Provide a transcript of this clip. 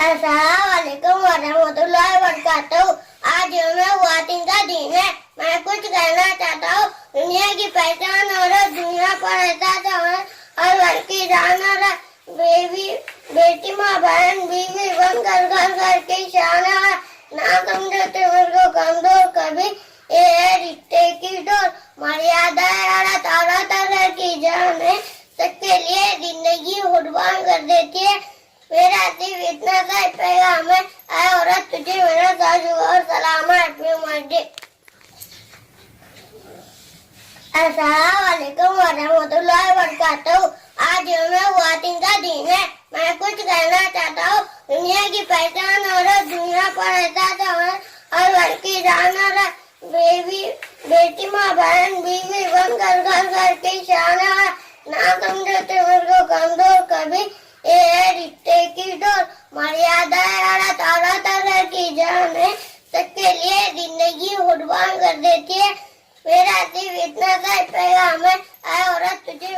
अस्सलामुअलैकुम वरहमतुल्लाहि वबरकातुहू। आज यौम ख्वातीन का दिन है। मैं कुछ कहना चाहता हूँ। दुनिया की पहचान और दुनिया पर एहसास और घर की जान और बेबी बेटी माँ बहन बीवी बनकर घर घर की शान है। ना समझो तुमर को कमजोर कभी ये है रिश्ते की डोर। मर्यादा है तारा तारा की जान है। सबके लिए जिंदगी कुर्बान कर देती है। मेरा सिर्फ इतना सा पैगाम है, आए औरत तुझे मेरा साजू और सलाम है अपनी मर्जी। अस्सलामुअलैकुम वरहमतुल्लाहि वबरकातुहू। आज यौम ख्वातीन का दिन है। मैं कुछ कहना चाहता हूँ। दुनिया की पहचान और दुनिया पर एहसास और घर की जान और बेबी बेटी माँ बहन बीवी बनकर घर घर की शान है। ना समझो तुमर को कमजोर कभी ये है रिश्ते की डोर। मर्यादा है तारा तारा की जान है। सबके लिए जिंदगी कुर्बान कर देती है। मेरा सिर्फ इतना सा पैगाम है, आए औरत तुझे